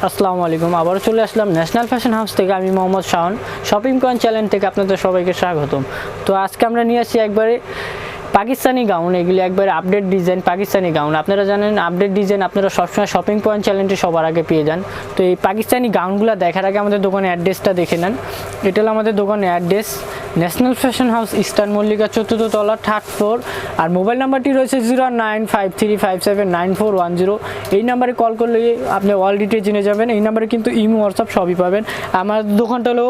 আসসালামু আলাইকুম। আবারও চলে আসলাম ন্যাশনাল ফ্যাশন হাউস থেকে। আমি Mohammad Shaon, shopping coin channel থেকে আপনাদের সবাইকে স্বাগতম। তো আজকে আমরা নিয়ে আসছি একবারে পাকিস্তানি গাউন। এগুলি একবারে আপডেট ডিজাইন পাকিস্তানি গাউন। আপনারা জানেন আপডেট ডিজাইন আপনারা সবসময় শপিং পয়েন্ট চ্যানেলটি সবার আগে পেয়ে যান। তো এই পাকিস্তানি গাউনগুলো দেখার আগে আমাদের দোকানের অ্যাড্রেসটা দেখে নেন। এটা হলো আমাদের দোকানের address, national fashion house, eastern Mallika, 4th তলা, 3rd ফ্লোর। আর মোবাইল নাম্বারটি রয়েছে 0953579410। এই নাম্বারে কল করলে আপনি অল ডিটেল জেনে যাবেন। এই নাম্বারে কিন্তু ইমো, হোয়াটসঅ্যাপ সবই পাবেন। আমার দোকানটা হলো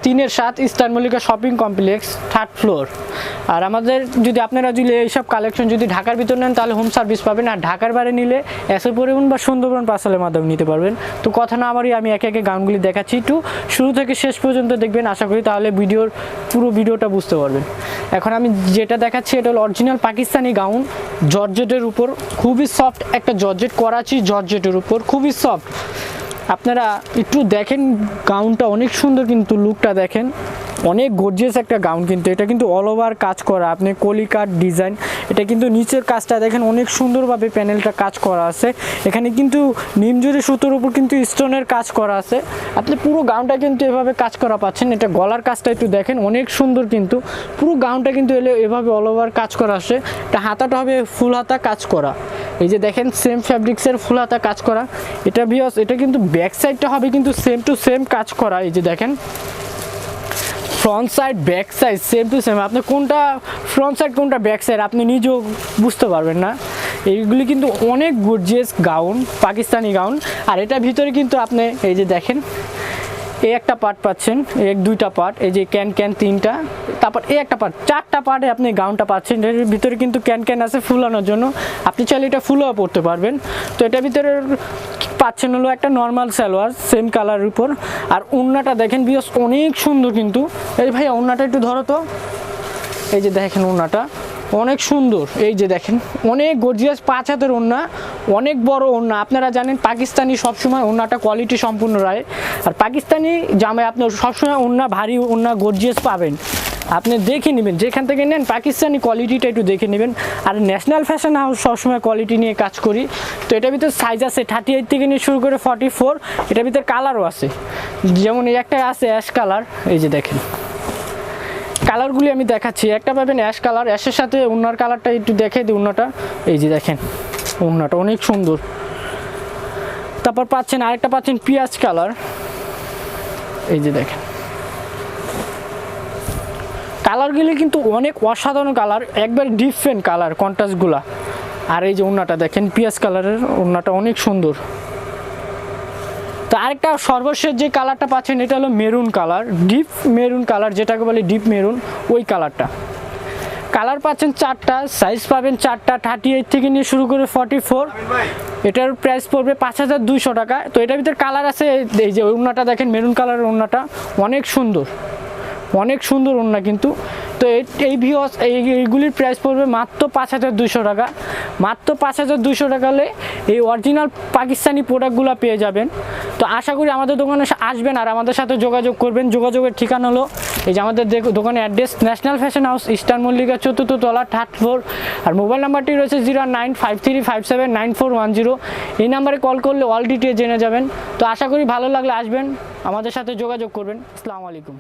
3-7 eastern Mallika shopping complex, 3rd floor. আর আমাদের যদি আপনারা যদি এইসব কালেকশন যদি ঢাকার ভিতর নেন তাহলে হোম সার্ভিস পাবেন, আর ঢাকার বাইরে নিলে এসে পরিবহন বা সুন্দরবন পার্সেলের মাধ্যমে নিতে পারবেন। তো কথা না আমারই, আমি একে একে গাউনগুলি দেখাচ্ছি, একটু শুরু থেকে শেষ পর্যন্ত দেখবেন আশা করি, তাহলে পুরো ভিডিওটা বুঝতে পারবেন। এখন আমি যেটা দেখাচ্ছি এটা হলো অরিজিনাল পাকিস্তানি গাউন, জর্জেটের উপর, খুবই সফট একটা জর্জেট, করাচি জর্জেটের উপর, খুবই সফট। আপনারা একটু দেখেন গাউনটা অনেক সুন্দর, কিন্তু লুকটা দেখেন অনেক গর্জিয়াস একটা গাউন। কিন্তু এটা কিন্তু অল ওভার কাজ করা, আপনি কলিকাট ডিজাইন। এটা কিন্তু নিচের কাজটা দেখেন অনেক সুন্দরভাবে প্যানেলটা কাজ করা আছে। এখানে কিন্তু নিমজুরি সুতোর উপর কিন্তু স্টোনের কাজ করা আছে। আপনি পুরো গাউনটা কিন্তু এভাবে কাজ করা পাচ্ছেন। এটা গলার কাজটা একটু দেখেন অনেক সুন্দর, কিন্তু পুরো গাউনটা কিন্তু এভাবে অল ওভার কাজ করা আছে। এটা হাতাটা হবে ফুল হাতা কাজ করা, এই যে দেখেন সেম ফ্যাব্রিক্সের ফুল হাতা কাজ করা। এটা ভিউয়ার্স, এটা কিন্তু ব্যাক সাইডটা হবে কিন্তু সেম টু সেম কাজ করা। এই যে দেখেন front side back side same to same. আপনি কোনটা ফ্রন্ট সাইড কোনটা ব্যাক সাইড আপনি নিজেও বুঝতে পারবেন না। এইগুলি কিন্তু অনেক গর্জিয়াস গাউন, পাকিস্তানি গাউন। আর এটা ভিতরে কিন্তু আপনি এই যে দেখেন এই একটা পার্ট পাচ্ছেন, দুইটা পার্ট, এই যে ক্যান 3টা, তারপর এই একটা পার্ট, 4টা পার্টে আপনি গাউনটা পাচ্ছেন। এর ভিতরে কিন্তু ক্যান আছে ফুলানোর জন্য, আপনি চাইলে এটা ফুলও পরতে পারবেন। তো এটার ভিতরে পাচ্ছেন হলো একটা নর্মাল সালোয়ার সেম কালারের উপর। আর ওড়নাটা দেখেন বিয়স অনেক সুন্দর, কিন্তু এই ভাইয়া ওড়নাটা একটু ধরো তো। এই যে দেখেন ওড়নাটা অনেক সুন্দর, এই যে দেখেন অনেক গর্জিয়াস 5 হাতের ওড়না, অনেক বড় ওড়না। আপনারা জানেন পাকিস্তানি সবসময় ওড়নাটা কোয়ালিটি সম্পূর্ণ রায়। আর পাকিস্তানি জামায় আপনার সবসময় ওড়না ভারী, ওড়না গর্জিয়াস পাবেন। আপনি দেখে নেবেন, যেখান থেকে নেন পাকিস্তানি কোয়ালিটিটা একটু দেখে নেবেন। আর ন্যাশনাল ফ্যাশন হাউস সবসময় কোয়ালিটি নিয়ে কাজ করি। তো এটার ভিতরে সাইজ আছে 38 থেকে নিয়ে শুরু করে 44। এটার ভিতরে কালারও আছে, যেমন এই একটা আছে অ্যাশ কালার। এই যে দেখেন কালারগুলি আমি দেখাচ্ছি, একটা পাবেন অ্যাশ কালার, অ্যাশের সাথে ওড়নার কালারটা একটু দেখে দিই। ওড়নাটা এই যে দেখেন ওড়নাটা অনেক সুন্দর। তারপর পাচ্ছেন আরেকটা পাচ্ছেন পিঁয়াজ কালার, এই যে দেখেন কালারগুলি কিন্তু অনেক অসাধারণ কালার, একবার ডিফারেন্ট কালার কন্ট্রাস্টগুলা। আর এই যে ওড়নাটা দেখেন পিঁয়াজ কালারের, ওড়নাটা অনেক সুন্দর। তো আরেকটা সর্বশেষ যে কালারটা পাচ্ছেন এটা হলো maroon colour, deep maroon colour, যেটাকে বলে ডিপ মেরুন, ওই কালারটা। কালার পাচ্ছেন 4টা, সাইজ পাবেন 4টা, 38 থেকে নিয়ে শুরু করে 44। এটার প্রাইস পড়বে 5200 টাকা। তো এটার ভিতরে কালার আছে, এই যে ওড়নাটা দেখেন মেরুন কালারের ওড়নাটা অনেক সুন্দর, অনেক সুন্দর ওড়না কিন্তু। তো এই ভিউয়ার্স এইগুলির প্রাইস পড়বে মাত্র 5200 টাকা। মাত্র 5200 টাকা হলে এই অরিজিনাল পাকিস্তানি প্রোডাক্টগুলো পেয়ে যাবেন। তো আশা করি আমাদের দোকানে আসবেন আর আমাদের সাথে যোগাযোগ করবেন। যোগাযোগের ঠিকানা হলো এই যে আমাদের দোকানের address, national fashion house, eastern Mallika, 4th তলা, 3rd ফ্লোর। আর মোবাইল নাম্বারটি রয়েছে 0953579410। এই নাম্বারে কল করলে অল ডিটেল জেনে যাবেন। তো আশা করি ভালো লাগলে আসবেন, আমাদের সাথে যোগাযোগ করবেন। আসসালামু আলাইকুম।